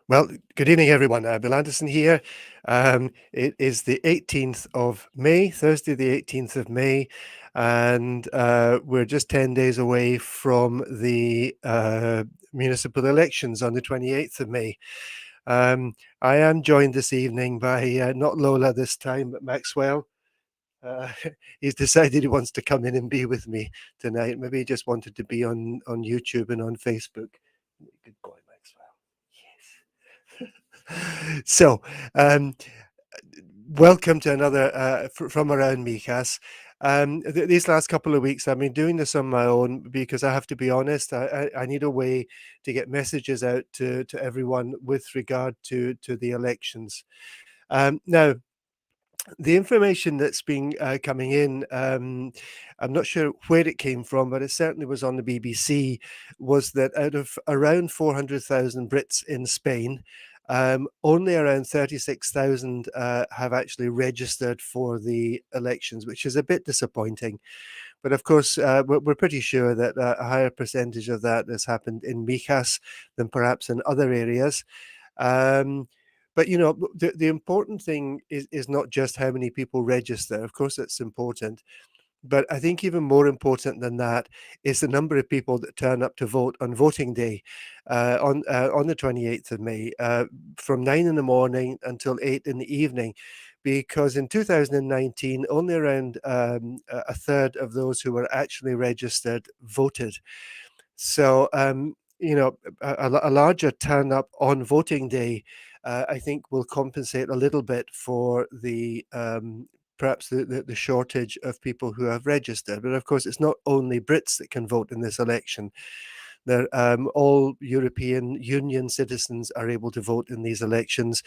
Well, good evening, everyone. Bill Anderson here. It is the 18th of May, Thursday, the 18th of May, and we're just 10 days away from the municipal elections on the 28th of May. I am joined this evening by not Lola this time, but Maxwell. Uh, he's decided he wants to come in and be with me tonight. Maybe he just wanted to be on YouTube and on Facebook. Good boy, Maxwell. Yes. So, um, welcome to another from around Mijas. These last couple of weeks, I've been doing this on my own because I have to be honest. I need a way to get messages out to everyone with regard to the elections. Now, the information that's been coming in, I'm not sure where it came from, but it certainly was on the BBC, was that out of around 400,000 Brits in Spain, only around 36,000 have actually registered for the elections, which is a bit disappointing. But of course, we're pretty sure that a higher percentage of that has happened in Mijas than perhaps in other areas. Um, but the important thing is not just how many people register. Of course, it's important, but I think even more important than that is the number of people that turn up to vote on voting day on the 28th of May, from 9 in the morning until 8 in the evening. Because in 2019, only around a third of those who were actually registered voted. So, a larger turn up on voting day, I think, will compensate a little bit for the perhaps the shortage of people who have registered. But of course, it's not only Brits that can vote in this election. There, all European Union citizens are able to vote in these elections,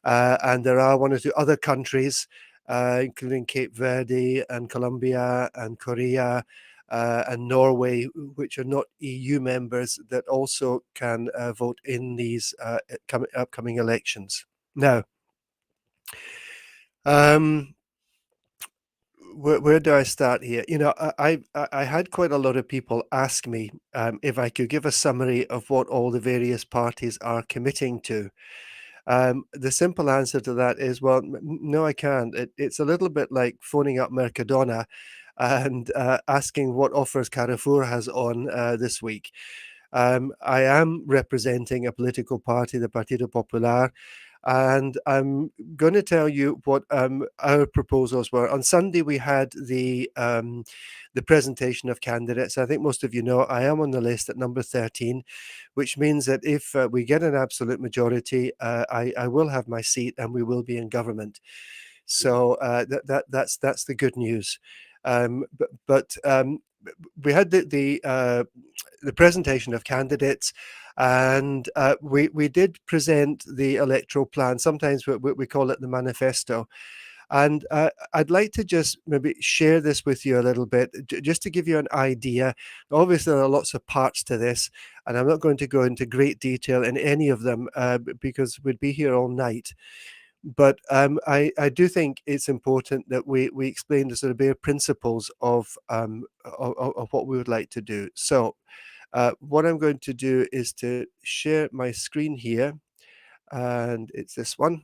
and there are one or two other countries, including Cape Verde and Colombia and Korea and Norway, which are not EU members, that also can vote in these upcoming elections. Now, um, where do I start here? I had quite a lot of people ask me if I could give a summary of what all the various parties are committing to. The simple answer to that is, well, no, I can't. It's a little bit like phoning up Mercadona and asking what offers Carrefour has on this week. I am representing a political party, the Partido Popular, and I'm going to tell you what our proposals were. On Sunday, we had the presentation of candidates. I think most of you know I am on the list at number 13, which means that if we get an absolute majority, I will have my seat and we will be in government. So that's the good news. But we had the presentation of candidates, and we did present the electoral plan. Sometimes we call it the manifesto. And I'd like to just maybe share this with you a little bit, just to give you an idea. Obviously, there are lots of parts to this, and I'm not going to go into great detail in any of them because we'd be here all night. But I do think it's important that we explain the sort of bare principles of what we would like to do. So what I'm going to do is to share my screen here, and it's this one.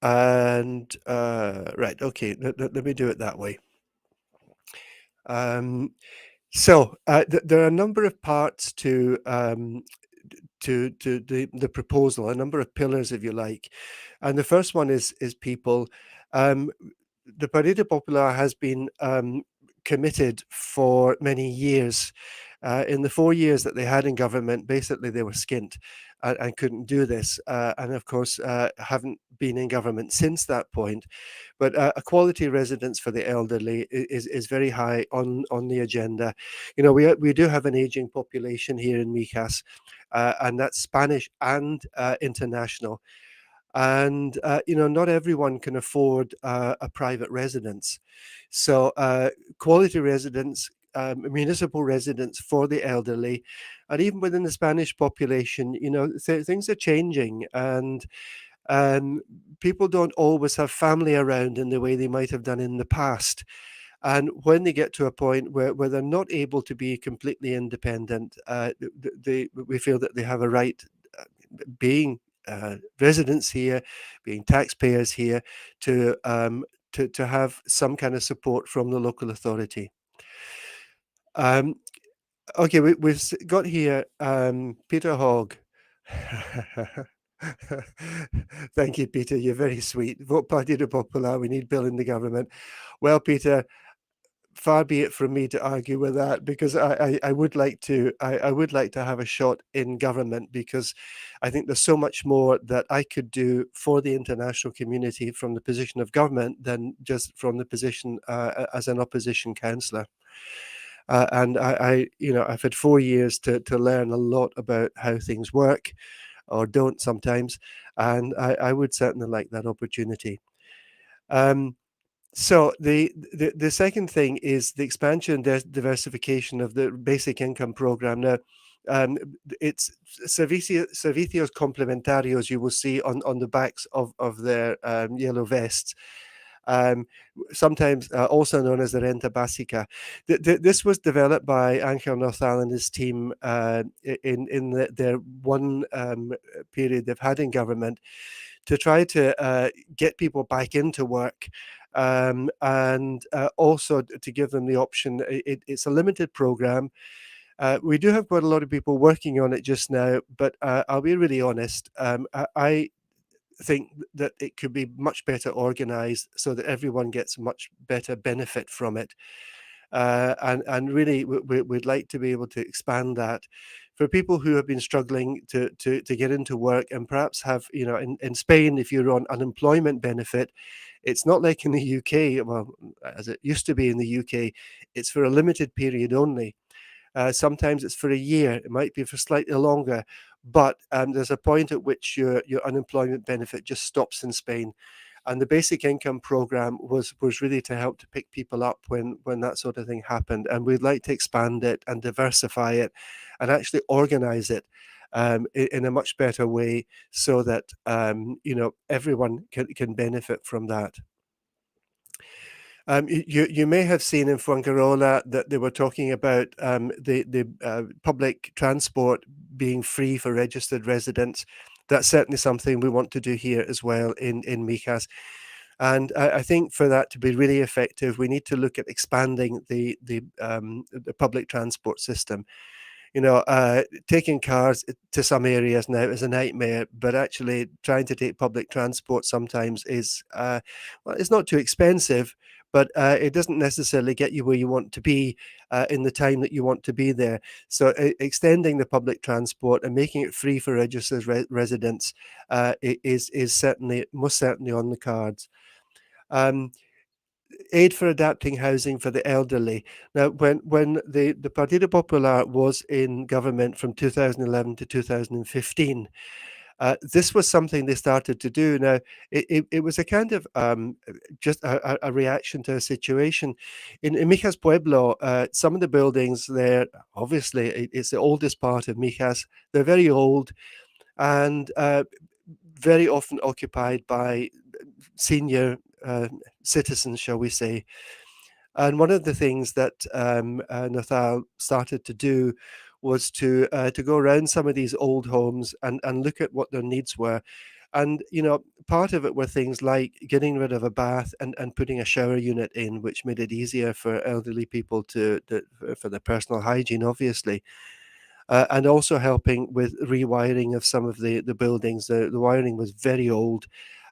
And right, okay, let me do it that way. Um, there are a number of parts to the proposal, a number of pillars, if you like. And the first one is people. Um, the Partido Popular has been committed for many years. In the 4 years that they had in government, basically they were skint and couldn't do this. And of course, haven't been in government since that point. But a quality residence for the elderly is very high on the agenda. We do have an aging population here in Mijas, and that's Spanish and international. And not everyone can afford a private residence. So quality residence, municipal residence for the elderly, and even within the Spanish population, things are changing, and people don't always have family around in the way they might have done in the past. And when they get to a point where they're not able to be completely independent, we feel that they have a right, being residents here, being taxpayers here, to to have some kind of support from the local authority. Um, okay, we've got here Peter Hogg. Thank you, Peter. You're very sweet. Vote Partido Popular. We need Bill in the government. Well, Peter, far be it from me to argue with that, because I would like to, I would like to have a shot in government, because I think there's so much more that I could do for the international community from the position of government than just from the position as an opposition councillor. And you know, I've had 4 years to learn a lot about how things work or don't sometimes, and I would certainly like that opportunity. Um, so the second thing is the expansion and diversification of the basic income program. Now, um, it's servicios complementarios you will see on the backs of their yellow vests, um, sometimes also known as the Renta Básica. This was developed by Angel Northal and his team in their one period they've had in government, to try to get people back into work, and also to give them the option. It's a limited program. We do have quite a lot of people working on it just now, but I'll be really honest. I think that it could be much better organized so that everyone gets much better benefit from it. And really, we'd like to be able to expand that for people who have been struggling to get into work, and perhaps have, you know, in Spain, if you're on unemployment benefit, it's not like in the UK, well, as it used to be in the UK, it's for a limited period only. Sometimes it's for a year, it might be for slightly longer, but there's a point at which your unemployment benefit just stops in Spain. And the basic income program was really to help to pick people up when that sort of thing happened. And we'd like to expand it and diversify it and actually organize it in a much better way, so that you know, everyone can benefit from that. You may have seen in Fuengirola that they were talking about the public transport being free for registered residents. That's certainly something we want to do here as well in Mijas. And I think for that to be really effective, we need to look at expanding the public transport system. You know, taking cars to some areas now is a nightmare, but actually trying to take public transport sometimes is, well, it's not too expensive, but it doesn't necessarily get you where you want to be in the time that you want to be there. So extending the public transport and making it free for registered residents is certainly, most certainly on the cards. Um, Aid for adapting housing for the elderly. Now, when the Partido Popular was in government from 2011 to 2015, this was something they started to do. Now, it was a kind of just a reaction to a situation. In Mijas Pueblo, some of the buildings there, obviously, it's the oldest part of Mijas. They're very old, and very often occupied by senior citizens, shall we say. And one of the things that Nathal started to do was to go around some of these old homes and look at what their needs were. And you know, part of it were things like getting rid of a bath and putting a shower unit in, which made it easier for elderly people for their personal hygiene, obviously, and also helping with rewiring of some of the buildings. The wiring was very old,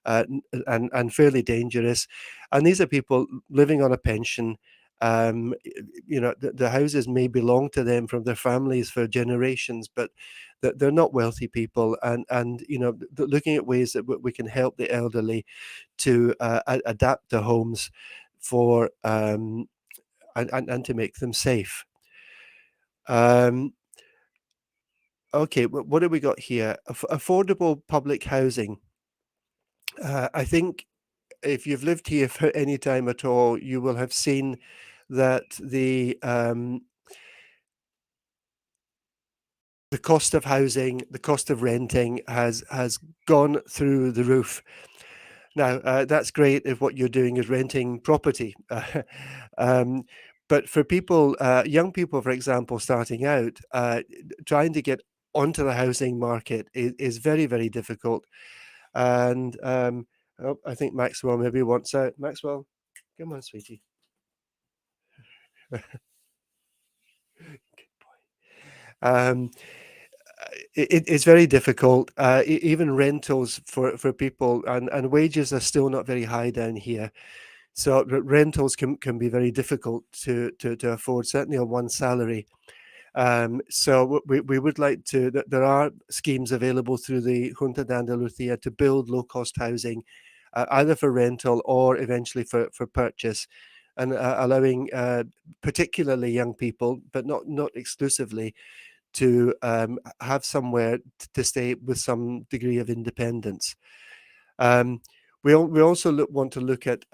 and fairly dangerous. And these are people living on a pension. You know, the houses may belong to them from their families for generations, but they're not wealthy people. And you know, looking at ways that we can help the elderly to adapt the homes for and to make them safe. Um, Okay, what have we got here? Affordable public housing. I think if you've lived here for any time at all, you will have seen that the cost of housing, the cost of renting has gone through the roof. Now, that's great if what you're doing is renting property. Um, but for people, young people, for example, starting out, trying to get onto the housing market is very, very difficult. And oh, I think Maxwell maybe wants out. Maxwell, come on, sweetie. Um, it's very difficult. Even rentals for people and wages are still not very high down here. So rentals can be very difficult to afford, certainly on one salary. So we would like to, there are schemes available through the Junta de Andalucía to build low cost housing, either for rental or eventually for purchase, and allowing particularly young people, but not exclusively, to have somewhere to stay with some degree of independence. Um, we also want to look at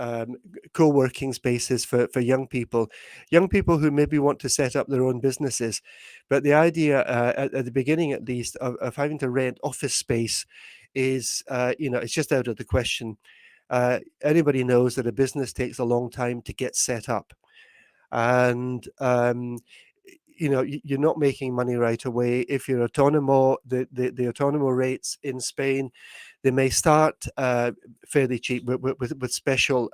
co-working spaces for young people who maybe want to set up their own businesses. But the idea, at the beginning at least, of having to rent office space is, it's just out of the question. Anybody knows that a business takes a long time to get set up, and you're not making money right away. If you're autonomo, the autonomo rates in Spain, they may start fairly cheap with special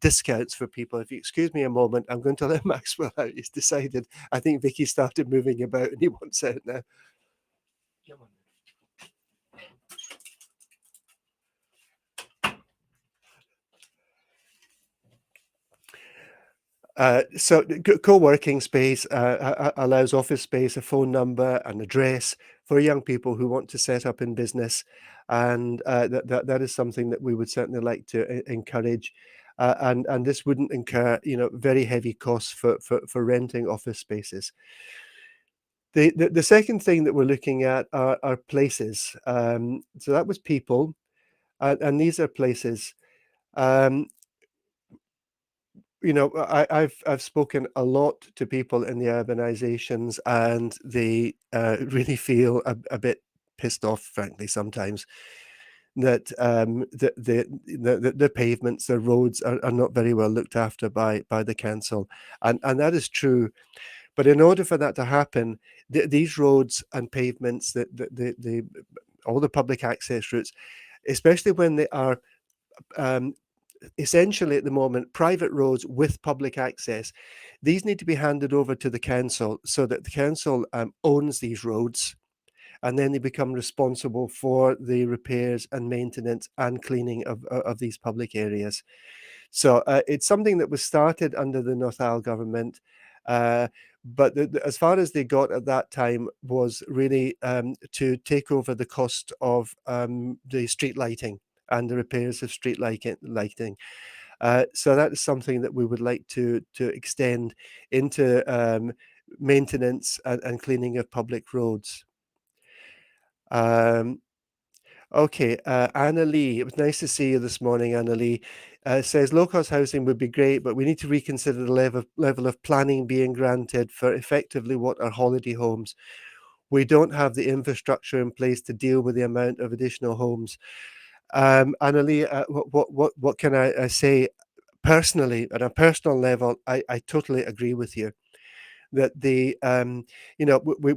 discounts for people. If you excuse me a moment, I'm going to let Maxwell out. He's decided. I think Vicky started moving about and he wants out now. Come on. So co-working space allows office space, a phone number, an address for young people who want to set up in business, and that is something that we would certainly like to encourage. And this wouldn't incur, very heavy costs for renting office spaces. The second thing that we're looking at are places. So that was people, and these are places. Um, I've spoken a lot to people in the urbanizations, and they really feel a bit pissed off, frankly, sometimes that the pavements, the roads are not very well looked after by the council, and that is true. But in order for that to happen, these roads and pavements, the all the public access routes, especially when they are um, essentially at the moment private roads with public access, these need to be handed over to the council so that the council owns these roads, and then they become responsible for the repairs and maintenance and cleaning of these public areas. So it's something that was started under the North Isle government. Uh, but as far as they got at that time was really to take over the cost of the street lighting and the repairs of street lighting. So that is something that we would like to extend into maintenance and cleaning of public roads. Um, okay, Anna Lee, it was nice to see you this morning, Anna Lee. Says low-cost housing would be great, but we need to reconsider the level of planning being granted for effectively what are holiday homes. We don't have the infrastructure in place to deal with the amount of additional homes. Anna Lee, what can I say? Personally, at a personal level, I totally agree with you that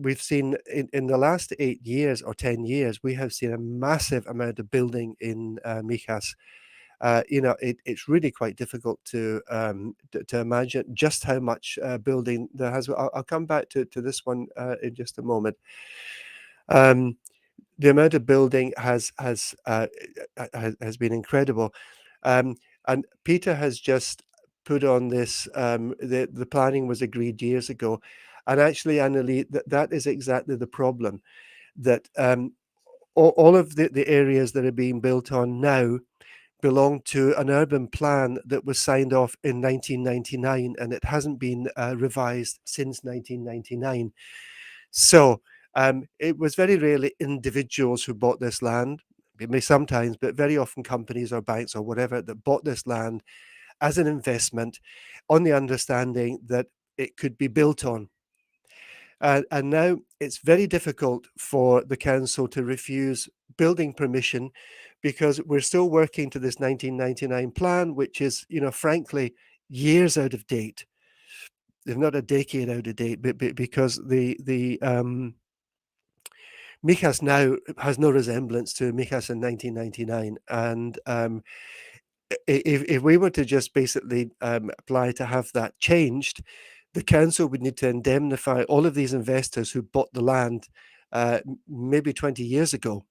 we've seen in the last 8 years or 10 years, we have seen a massive amount of building in Mijas. It's really quite difficult to imagine just how much building there has. I'll come back to this one in just a moment. Um, the amount of building has been incredible. Um, and Peter has just put on this, the planning was agreed years ago. And actually, Annalie, that is exactly the problem, that all of the areas that are being built on now belong to an urban plan that was signed off in 1999, and it hasn't been revised since 1999. So it was very rarely individuals who bought this land. It may sometimes, but very often companies or banks or whatever that bought this land as an investment on the understanding that it could be built on. And now it's very difficult for the council to refuse building permission because we're still working to this 1999 plan, which is, frankly, years out of date. If not a decade out of date, but because the Mijas now has no resemblance to Mijas in 1999, and if we were to just basically apply to have that changed, the council would need to indemnify all of these investors who bought the land maybe 20 years ago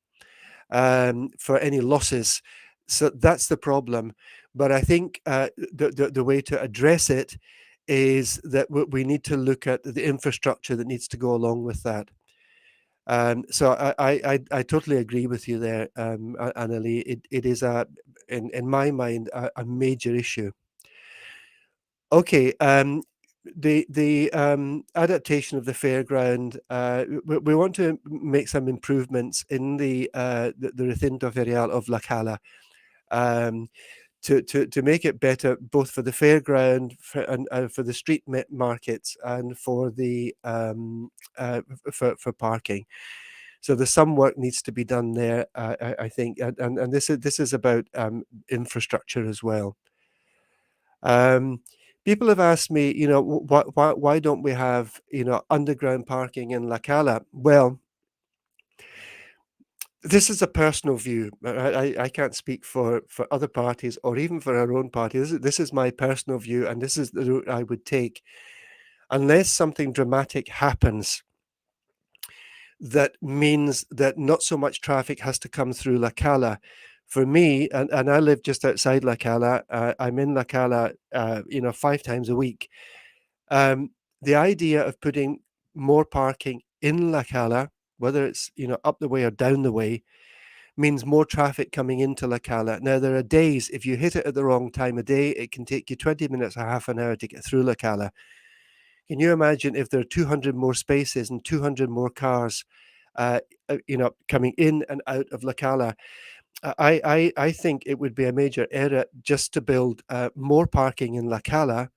for any losses. So that's the problem. But I think the way to address it is that we need to look at the infrastructure that needs to go along with that. So I totally agree with you there, Annalie. It is in my mind a major issue. Okay, the adaptation of the fairground. We want to make some improvements in the recinto ferial of La Cala. Um, to make it better both for the fairground and for the street markets and for the for parking. So there's some work needs to be done there, I think, and this is about infrastructure as well. Um, People have asked me, why don't we have underground parking in La Cala? Well, this is a personal view. I can't speak for other parties or even for our own party. This is my personal view, and this is the route I would take. Unless something dramatic happens that means that not so much traffic has to come through La Cala. For me, and I live just outside La Cala, I'm in La Cala, 5 times a week. The idea of putting more parking in La Cala, whether it's up the way or down the way, means more traffic coming into La Cala. Now, there are days, if you hit it at the wrong time of day, it can take you 20 minutes or half an hour to get through La Cala. Can you imagine if there are 200 more spaces and 200 more cars, coming in and out of La Cala? I think it would be a major error just to build more parking in La Cala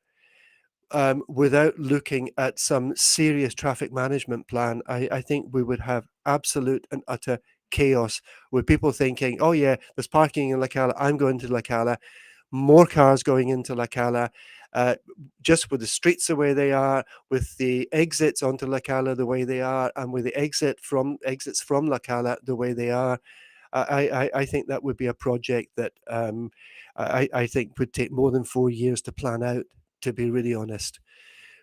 without looking at some serious traffic management plan. I think we would have absolute and utter chaos with people thinking, oh, yeah, there's parking in La Cala. I'm going to La Cala. More cars going into La Cala. Just with the streets the way they are, with the exits onto La Cala the way they are, and with the exits from La Cala the way they are, I think that would be a project that I think would take more than 4 years to plan out, to be really honest.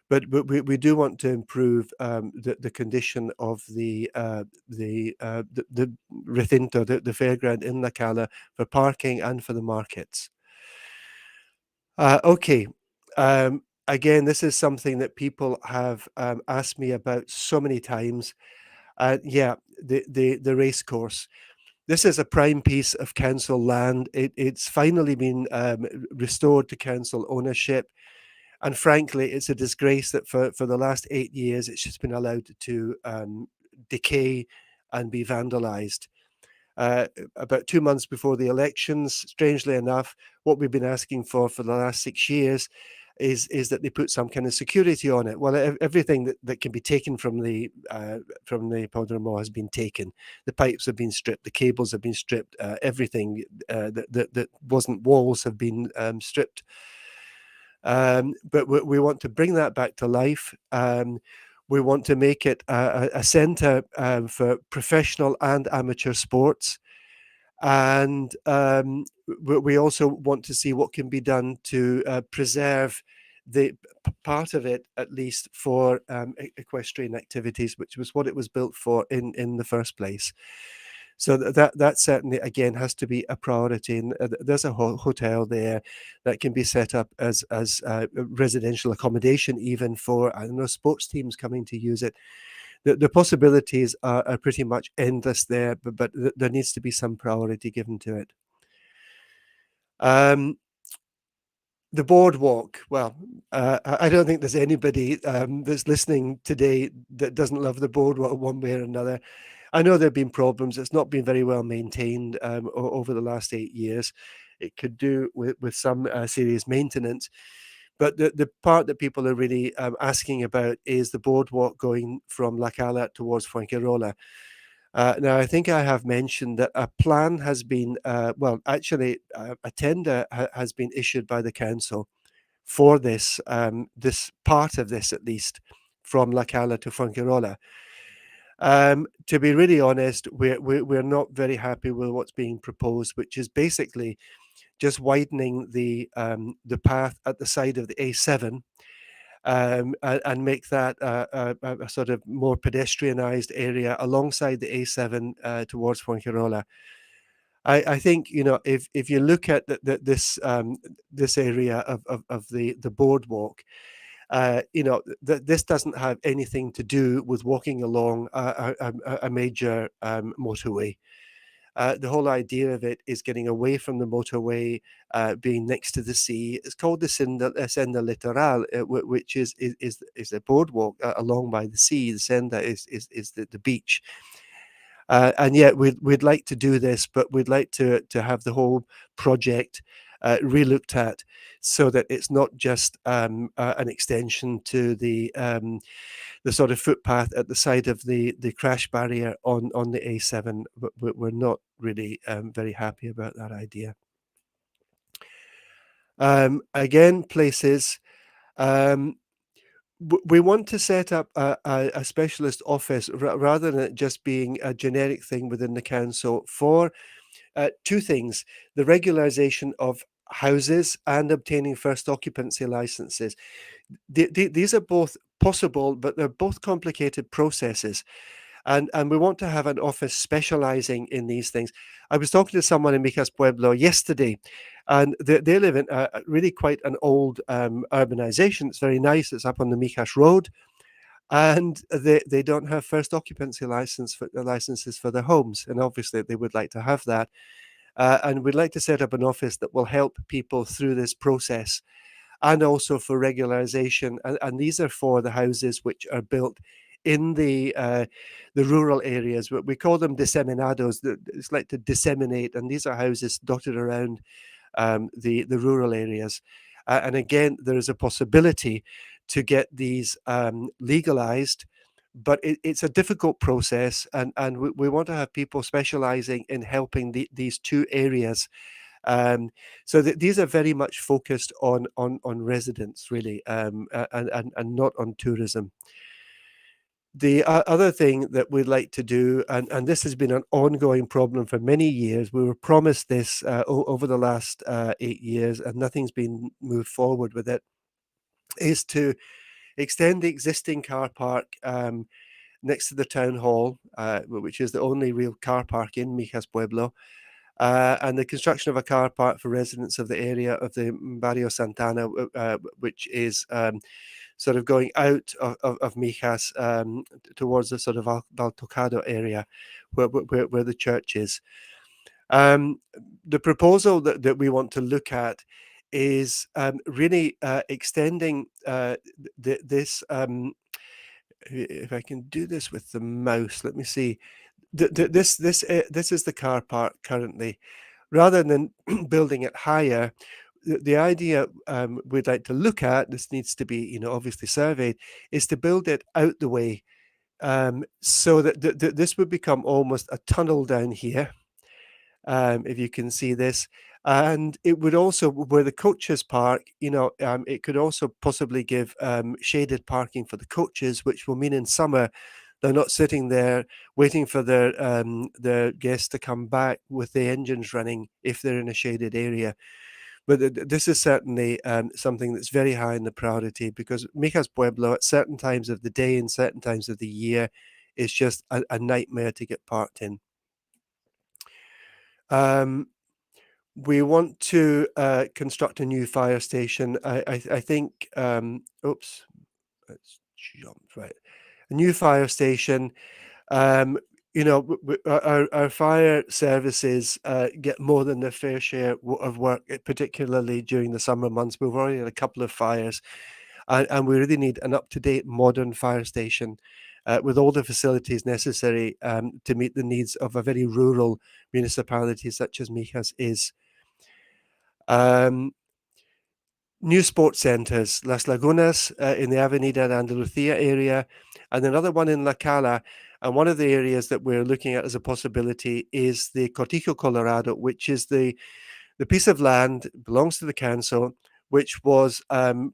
But we do want to improve the condition of the recinto, the fairground in La Cala for parking and for the markets. Okay. Again, this is something that people have asked me about so many times. Yeah, the race course. This is a prime piece of council land. It's finally been restored to council ownership. And frankly, it's a disgrace that for the last 8 years, it's just been allowed to decay and be vandalized. About 2 months before the elections, strangely enough, what we've been asking for the last 6 years is that they put some kind of security on it. Well, everything that can be taken from the Podremo has been taken. The pipes have been stripped, the cables have been stripped, everything that wasn't walls have been stripped. But we want to bring that back to life. We want to make it a centre for professional and amateur sports. And we also want to see what can be done to preserve the part of it, at least for equestrian activities, which was what it was built for in the first place. So that certainly again has to be a priority. And there's a hotel there that can be set up as residential accommodation, even for, I don't know, sports teams coming to use it. The possibilities are pretty much endless there, but there needs to be some priority given to it. The boardwalk. Well, I don't think there's anybody that's listening today that doesn't love the boardwalk one way or another. I know there have been problems. It's not been very well maintained over the last 8 years. It could do with some serious maintenance. But the part that people are really asking about is the boardwalk going from La Cala towards Fuengirola. Now, I think I have mentioned that a plan has been, well, actually, a tender has been issued by the council for this, this part of this at least, from La Cala to Fuengirola. To be really honest, we're not very happy with what's being proposed, which is basically just widening the path at the side of the A7, and make that a sort of more pedestrianised area alongside the A7 towards Fuengirola. I think, you know, if you look at this this area of the boardwalk, you know, this doesn't have anything to do with walking along a major motorway. The whole idea of it is getting away from the motorway, being next to the sea. It's called the Senda Litoral, which is a boardwalk along by the sea. The Senda is the beach. And yet we'd like to do this, but we'd like to have the whole project relooked at, so that it's not just an extension to the sort of footpath at the side of the crash barrier on the A7. But we're not really very happy about that idea. Again, places. Um, we want to set up a specialist office rather than it just being a generic thing within the council for two things: the regularization of houses and obtaining first occupancy licenses. These are both possible, but they're both complicated processes. And we want to have an office specializing in these things. I was talking to someone in Mijas Pueblo yesterday, and they live in really quite an old urbanization. It's very nice. It's up on the Mijas Road, and they don't have first occupancy licenses for their homes, and obviously they would like to have that. And we'd like to set up an office that will help people through this process, and also for regularization. And these are for the houses which are built in the rural areas. We call them disseminados. It's like to disseminate, and these are houses dotted around the rural areas. And again, there is a possibility to get these legalized, but it's a difficult process, and we want to have people specializing in helping these two areas. So these are very much focused on residents, really, and not on tourism. The other thing that we'd like to do, and this has been an ongoing problem for many years, we were promised this over the last 8 years, and nothing's been moved forward with it, is to extend the existing car park next to the town hall, which is the only real car park in Mijas Pueblo, and the construction of a car park for residents of the area of the Barrio Santana, which is sort of going out of Mijas towards the sort of Valtocado area where the church is. Um, the proposal that we want to look at is really extending this. If I can do this with the mouse, let me see. This is the car park currently. Rather than building it higher, the idea we'd like to look at, this needs to be, you know, obviously surveyed, is to build it out the way, so that this would become almost a tunnel down here, if you can see this. And it would also, where the coaches park, you know, it could also possibly give shaded parking for the coaches, which will mean in summer they're not sitting there waiting for their guests to come back with the engines running if they're in a shaded area. But this is certainly something that's very high in the priority, because Mijas Pueblo at certain times of the day and certain times of the year is just a nightmare to get parked in. Um, we want to construct a new fire station. I think, oops, let's jump, right. A new fire station. Um, you know, our fire services get more than their fair share of work, particularly during the summer months. We've already had a couple of fires, and we really need an up-to-date modern fire station with all the facilities necessary to meet the needs of a very rural municipality such as Mijas is. Um, new sports centres, Las Lagunas in the Avenida Andalucía area, and another one in La Cala. And one of the areas that we're looking at as a possibility is the Cortijo Colorado, which is the piece of land belongs to the council, which was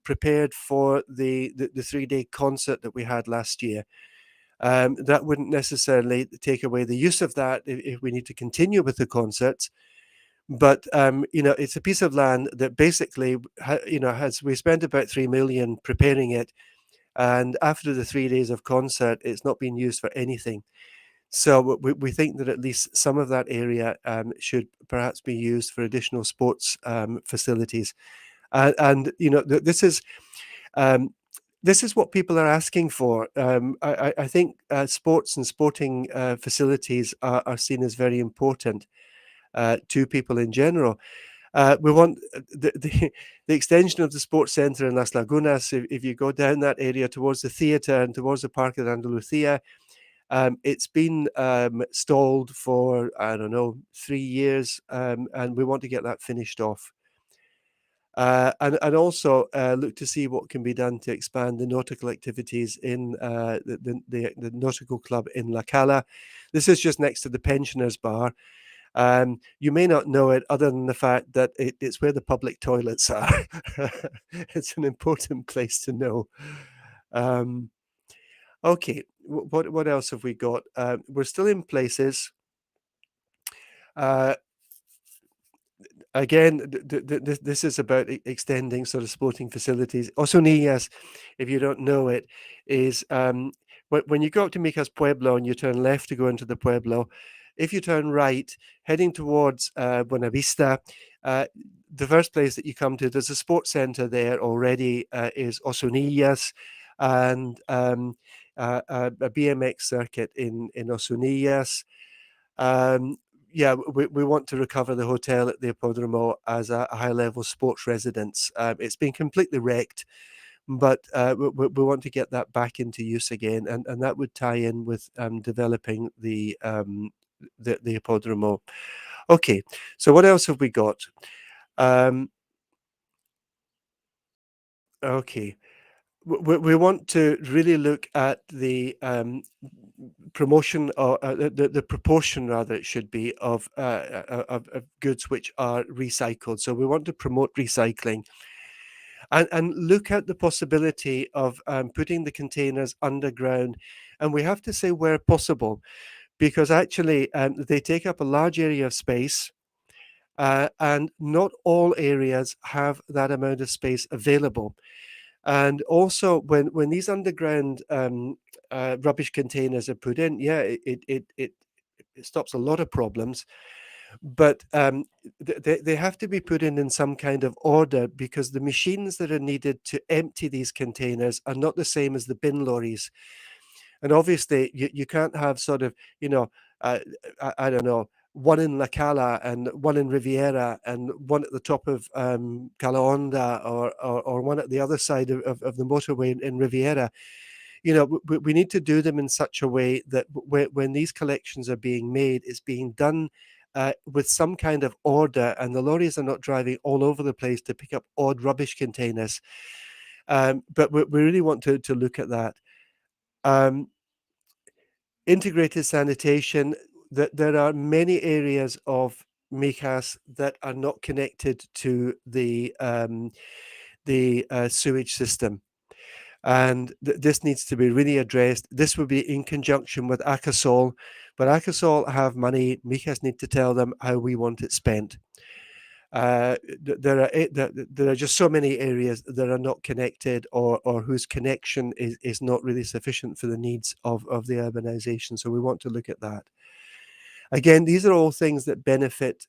prepared for the 3 day concert that we had last year. That wouldn't necessarily take away the use of that if we need to continue with the concerts. But it's a piece of land that basically, has we spent about 3 million preparing it, and after the 3 days of concert, it's not been used for anything. So we think that at least some of that area should perhaps be used for additional sports facilities. And um, this is what people are asking for. I think sports and sporting facilities are seen as very important to people in general. We want the extension of the sports centre in Las Lagunas. If you go down that area towards the theatre and towards the Parque de Andalucía, it's been stalled for, I don't know, 3 years, and we want to get that finished off. And also look to see what can be done to expand the nautical activities in the nautical club in La Cala. This is just next to the pensioners bar. You may not know it other than the fact that it's where the public toilets are. It's an important place to know. Okay, what else have we got? We're still in places. Uh, Again, this is about extending sort of sporting facilities. Osonillas, if you don't know it, is when you go up to Mijas Pueblo and you turn left to go into the Pueblo, if you turn right, heading towards Buenavista, the first place that you come to, there's a sports center there already, is Osonillas, and a BMX circuit in Osonillas. Um, yeah, we want to recover the hotel at the Hippodromo as a high-level sports residence. It's been completely wrecked, but we want to get that back into use again, and that would tie in with developing the Hippodromo. Okay, so what else have we got? Um, okay. We want to really look at the promotion, or the proportion, rather, it should be, of goods which are recycled. So we want to promote recycling and look at the possibility of putting the containers underground. And we have to say where possible, because actually they take up a large area of space. And not all areas have that amount of space available. And also, when these underground rubbish containers are put in, yeah, it stops a lot of problems. But they have to be put in some kind of order, because the machines that are needed to empty these containers are not the same as the bin lorries. And obviously, you can't have sort of, uh, I don't know, one in La Cala and one in Riviera and one at the top of Calahonda, or one at the other side of the motorway in Riviera. We need to do them in such a way that when these collections are being made, it's being done with some kind of order, and the lorries are not driving all over the place to pick up odd rubbish containers. But we really want to look at that. Um, Integrated sanitation, that there are many areas of Mijas that are not connected to the sewage system, and this needs to be really addressed. This will be in conjunction with Akasol, but Akasol have money. Mijas need to tell them how we want it spent. There are just so many areas that are not connected, or whose connection is not really sufficient for the needs of the urbanization. So we want to look at that. Again, these are all things that benefit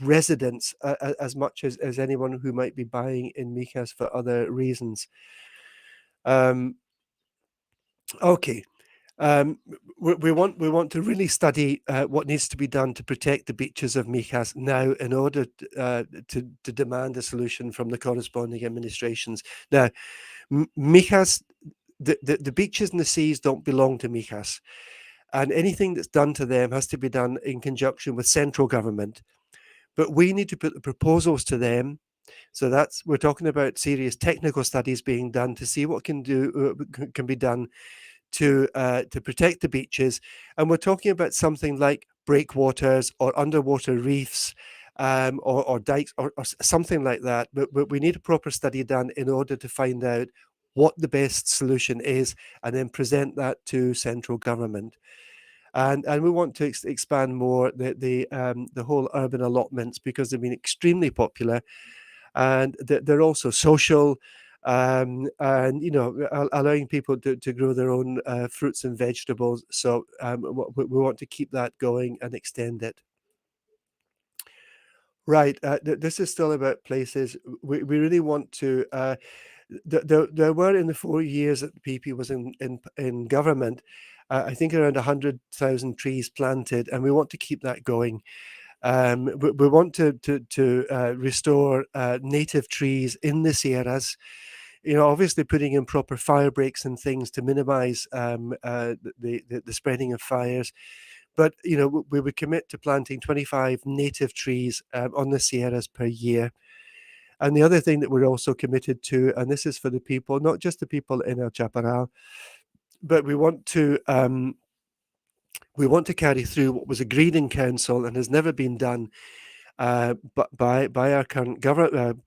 residents as much as anyone who might be buying in Mijas for other reasons. Um, okay. Um, we want to really study what needs to be done to protect the beaches of Mijas now, in order to demand a solution from the corresponding administrations. Now, Mijas, the beaches and the seas don't belong to Mijas, and anything that's done to them has to be done in conjunction with central government. But we need to put the proposals to them, So that's we're talking about serious technical studies being done to see what can be done to protect the beaches, and we're talking about something like breakwaters or underwater reefs, or dikes or something like that. But we need a proper study done in order to find out what the best solution is, and then present that to central government. And we want to expand more the whole urban allotments because they've been extremely popular, and they're also social, and allowing people to grow their own fruits and vegetables. So we want to keep that going and extend it. Right. This is still about places. We really want to. There were in the 4 years that the PP was in government, I think around 100,000 trees planted, and we want to keep that going. We want to restore native trees in the Sierras. Obviously putting in proper fire breaks and things to minimize the spreading of fires. But we would commit to planting 25 native trees on the Sierras per year. And the other thing that we're also committed to, and this is for the people, not just the people in El Chaparral, but we want to carry through what was agreed in council and has never been done, but by our current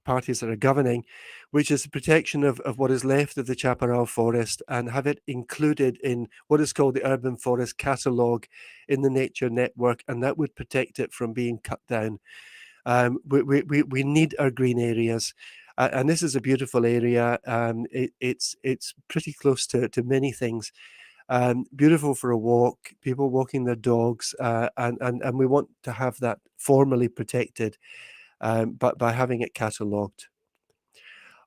parties that are governing, which is the protection of what is left of the Chaparral Forest and have it included in what is called the Urban Forest Catalogue in the Nature Network, and that would protect it from being cut down. We need our green areas. And this is a beautiful area. It's pretty close to many things. Beautiful for a walk, people walking their dogs, and we want to have that formally protected, but by having it catalogued.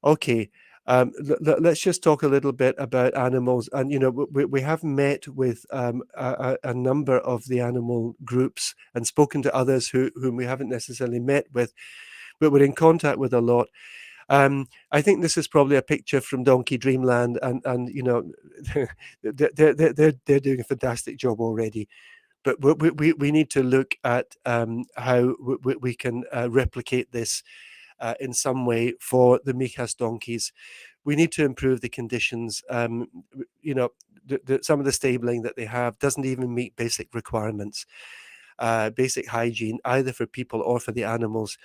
Okay, let's just talk a little bit about animals. And we have met with a number of the animal groups and spoken to others whom we haven't necessarily met with, but we're in contact with a lot. I think this is probably a picture from Donkey Dreamland, and they're doing a fantastic job already. But we need to look at how we can replicate this in some way for the Mijas donkeys. We need to improve the conditions. Some of the stabling that they have doesn't even meet basic requirements, basic hygiene, either for people or for the animals.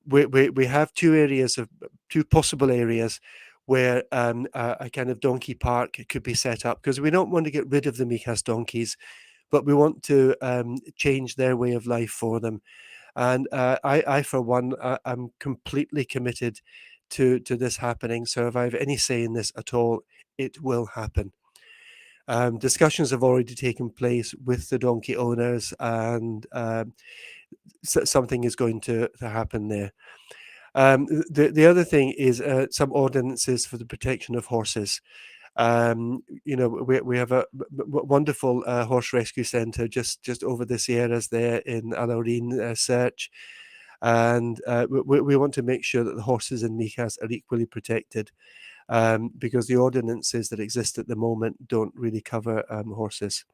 We have two possible areas where a kind of donkey park could be set up, because we don't want to get rid of the Mijas donkeys, but we want to change their way of life for them. And I for one, am completely committed to this happening. So if I have any say in this at all, it will happen. Discussions have already taken place with the donkey owners, and something is going to happen there. The other thing is some ordinances for the protection of horses. We have a wonderful horse rescue centre just over the Sierras there in Alaurín, Search, and we want to make sure that the horses in Mijas are equally protected, because the ordinances that exist at the moment don't really cover horses.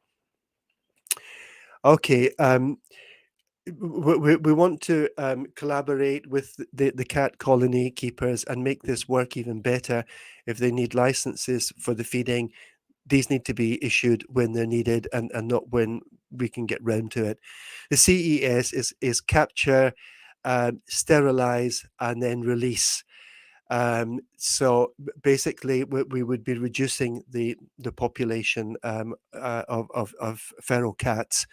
Okay. We want to collaborate with the cat colony keepers and make this work even better. If they need licenses for the feeding, these need to be issued when they're needed, and not when we can get round to it. The CES is capture, sterilize, and then release. So basically, we would be reducing the population of feral cats,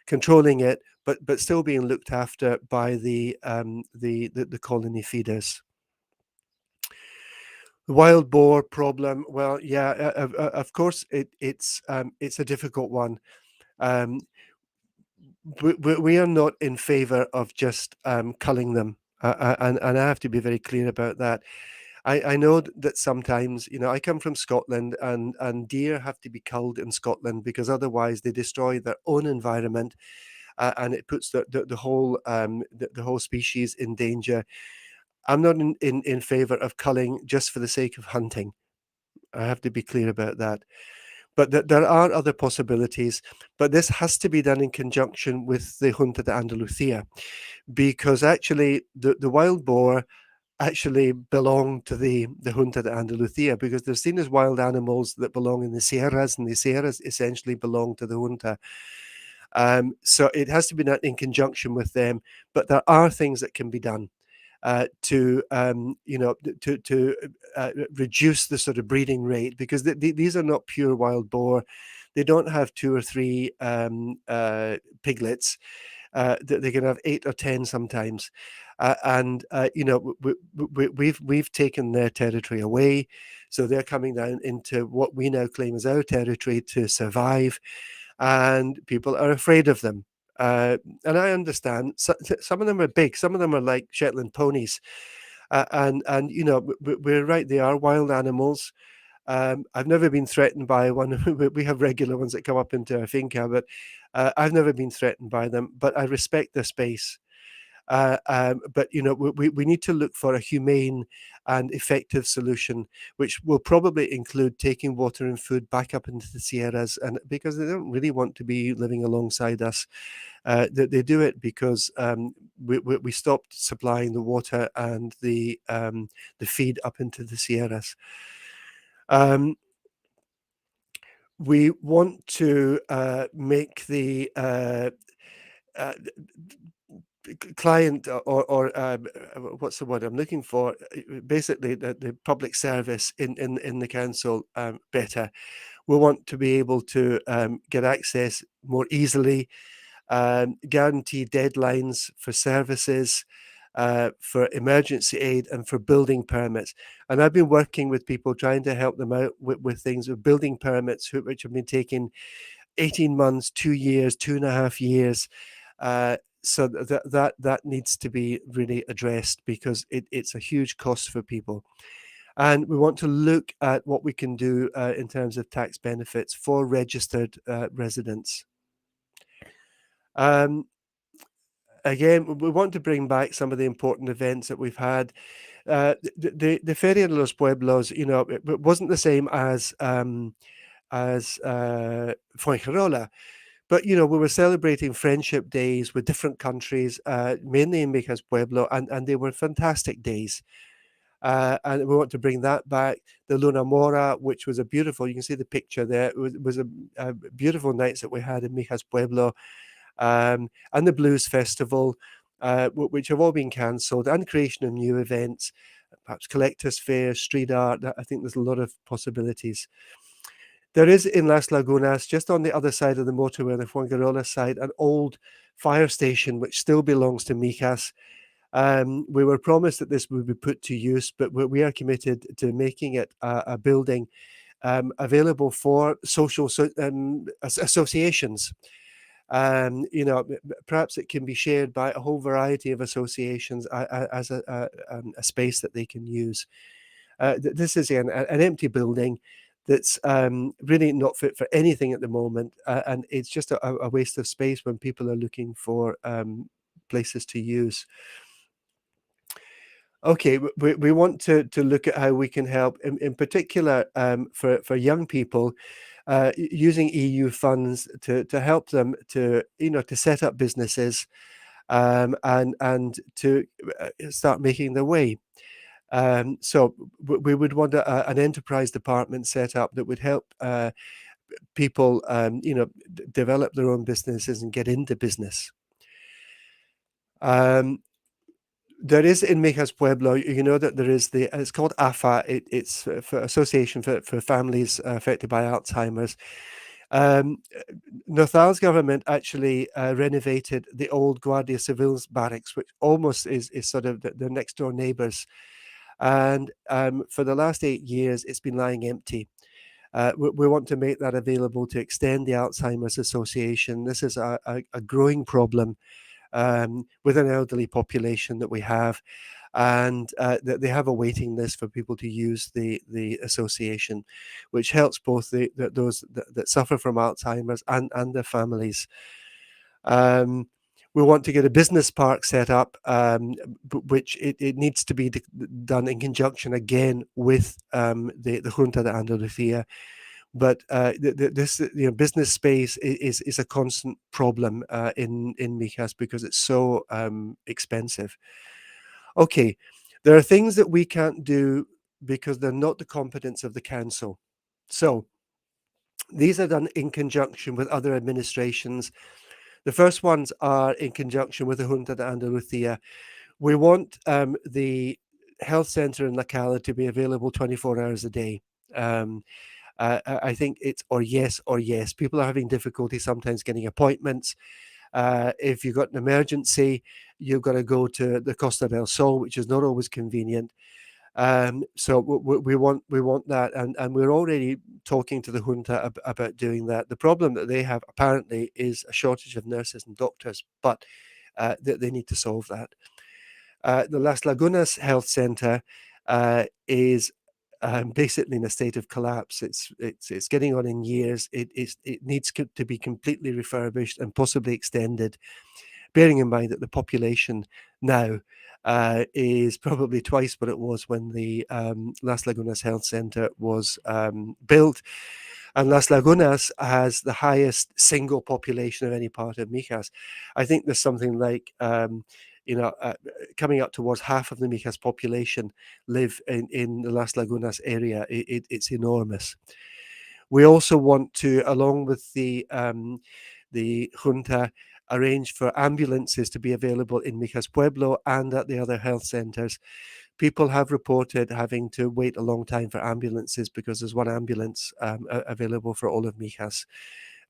controlling it, but still being looked after by the colony feeders. The wild boar problem, well, yeah, of course, it's a difficult one. Um, we are not in favor of just culling them, and I have to be very clear about that. I know that sometimes, I come from Scotland, and deer have to be culled in Scotland because otherwise they destroy their own environment, and it puts the whole species in danger. I'm not in favor of culling just for the sake of hunting. I have to be clear about that. But there are other possibilities, but this has to be done in conjunction with the Junta de Andalucía, because actually the wild boar actually belong to the Junta de Andalucía, because they're seen as wild animals that belong in the Sierras, and the Sierras essentially belong to the Junta. So it has to be done in conjunction with them, but there are things that can be done to reduce the sort of breeding rate, because these are not pure wild boar. They don't have two or three piglets. They can have 8 or 10 sometimes, and we've taken their territory away, so they're coming down into what we now claim as our territory to survive, and people are afraid of them. And I understand some of them are big, some of them are like Shetland ponies, and we're right, they are wild animals. I've never been threatened by one. We have regular ones that come up into our finca, but I've never been threatened by them. But I respect their space. But we need to look for a humane and effective solution, which will probably include taking water and food back up into the Sierras, and because they don't really want to be living alongside us, they do it because we stopped supplying the water and the feed up into the Sierras. Um, we want to make the uh, client or what's the word I'm looking for? Basically, the public service in the council better. We want to be able to get access more easily, guarantee deadlines for services, for emergency aid, and for building permits. And I've been working with people trying to help them out with things with building permits, which have been taking 18 months, 2 years, 2.5 years. So that needs to be really addressed, because it's a huge cost for people. And we want to look at what we can do in terms of tax benefits for registered residents. Um, Again, we want to bring back some of the important events that we've had. The Feria de los Pueblos, it wasn't the same as Fuengirola, but we were celebrating friendship days with different countries, mainly in Mijas Pueblo, and they were fantastic days. And we want to bring that back. The Luna Mora, which was a beautiful, you can see the picture there. It was a beautiful nights that we had in Mijas Pueblo, and the Blues Festival, which have all been cancelled, and creation of new events, perhaps collectors' fairs, street art. I think there's a lot of possibilities. There is in Las Lagunas, just on the other side of the motorway, on the Fuengirola side, an old fire station which still belongs to Mijas. We were promised that this would be put to use, but we are committed to making it a building available for social associations. Perhaps it can be shared by a whole variety of associations as a space that they can use. This is an empty building that's really not fit for anything at the moment, and it's just a waste of space when people are looking for places to use. Okay, we want to look at how we can help, in particular, for young people, using EU funds to help them to set up businesses, and to start making their way. So we would want an enterprise department set up that would help people, develop their own businesses and get into business. Um, There is in Mijas Pueblo, that there is it's called AFA. It's for Association for Families Affected by Alzheimer's. Um, Nathal's government actually renovated the old Guardia Civil's barracks, which almost is sort of the next door neighbours. And for the last 8 years, it's been lying empty. We want to make that available to extend the Alzheimer's Association. This is a growing problem with an elderly population that we have, and that they have a waiting list for people to use the association, which helps both those that suffer from Alzheimer's and their families. Um, we want to get a business park set up, which it needs to be done in conjunction again with the Junta de Andalucía. But this business space is a constant problem in Mijas, because it's so expensive. Okay, There are things that we can't do because they're not the competence of the council. So these are done in conjunction with other administrations. The first ones are in conjunction with the Junta de Andalucía. We want the health centre in La Cala to be available 24 hours a day. Um, I think it's or yes or yes. People are having difficulty sometimes getting appointments. If you've got an emergency, you've got to go to the Costa del Sol, which is not always convenient. So we want that, and we're already talking to the junta about doing that. The problem that they have apparently is a shortage of nurses and doctors, but they need to solve that. The Las Lagunas Health Centre is basically in a state of collapse. It's getting on in years. It needs to be completely refurbished and possibly extended, bearing in mind that the population now is probably twice what it was when the Las Lagunas Health Centre was built. And Las Lagunas has the highest single population of any part of Mijas. I think there's something like, you know, coming up towards half of the Mijas population live in the Las Lagunas area. It's enormous. We also want to, along with the junta, arrange for ambulances to be available in Mijas Pueblo and at the other health centres. People have reported having to wait a long time for ambulances because there's one ambulance available for all of Mijas.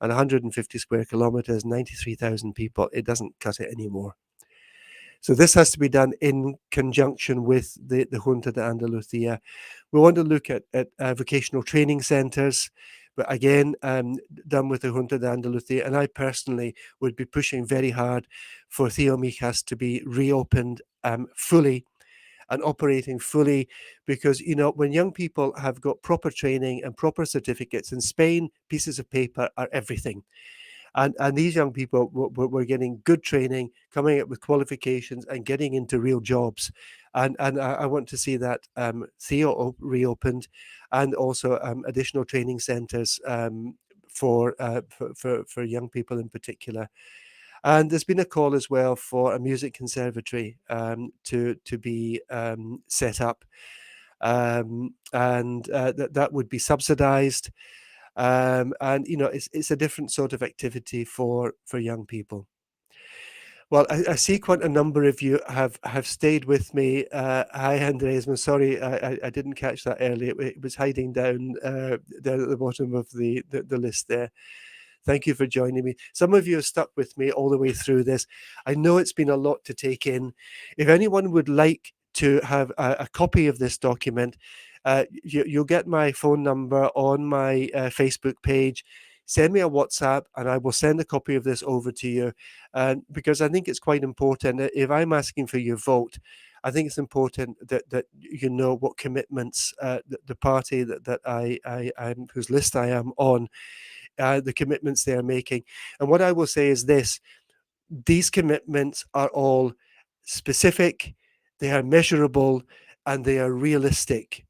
And 150 square kilometres, 93,000 people, it doesn't cut it anymore. So this has to be done in conjunction with the Junta de Andalucía. We want to look at vocational training centres, but again, done with the Junta de Andalucía. And I personally would be pushing very hard for Theo Mijas to be reopened fully and operating fully, because, you know, when young people have got proper training and proper certificates in Spain, pieces of paper are everything. And these young people were getting good training, coming up with qualifications and getting into real jobs. And I want to see that Theo reopened, and also additional training centres for young people in particular. And there's been a call as well for a music conservatory to be set up, and that would be subsidised. And you know, it's a different sort of activity for young people. Well, I see quite a number of you have stayed with me. Hi, Andres. I'm sorry, I didn't catch that earlier. It was hiding down at the bottom of the list there. Thank you for joining me. Some of you have stuck with me all the way through this. I know it's been a lot to take in. If anyone would like to have a copy of this document, you'll get my phone number on my Facebook page. Send me a WhatsApp and I will send a copy of this over to you, because I think it's quite important. If I'm asking for your vote, I think it's important that you know what commitments the party that I'm whose list I am on, the commitments they are making. And what I will say is this: these commitments are all specific, they are measurable, and they are realistic.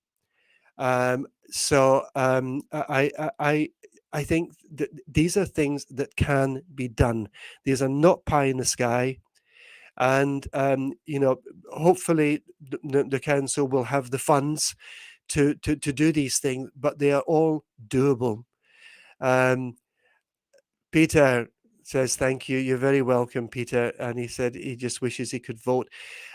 I think that these are things that can be done. These are not pie in the sky. And you know, hopefully the council will have the funds to do these things, but they are all doable. Um, Peter says thank you. You're very welcome, Peter. And he said he just wishes he could vote.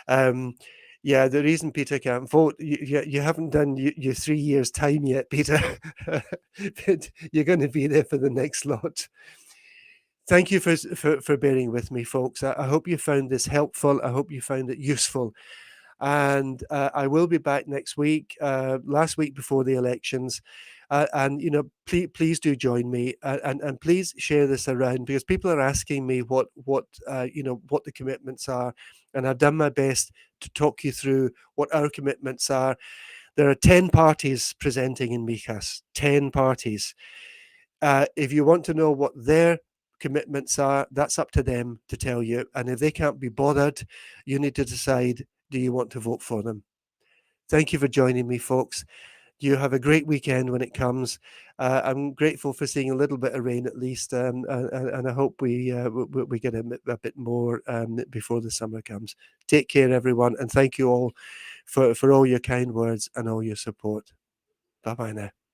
Um, yeah, the reason Peter can't vote, you haven't done your 3 years' time yet, Peter. But you're going to be there for the next lot. Thank you for bearing with me, folks. I hope you found this helpful. I hope you found it useful. And I will be back next week, last week before the elections. And you know, please do join me, and please share this around, because people are asking me what you know, what the commitments are, and I've done my best to talk you through what our commitments are. There are 10 parties presenting in Mijas, 10 parties. If you want to know what their commitments are, that's up to them to tell you. And if they can't be bothered, you need to decide, do you want to vote for them? Thank you for joining me, folks. You have a great weekend when it comes. I'm grateful for seeing a little bit of rain at least, and I hope we get a bit more before the summer comes. Take care, everyone, and thank you all for all your kind words and all your support. Bye bye now.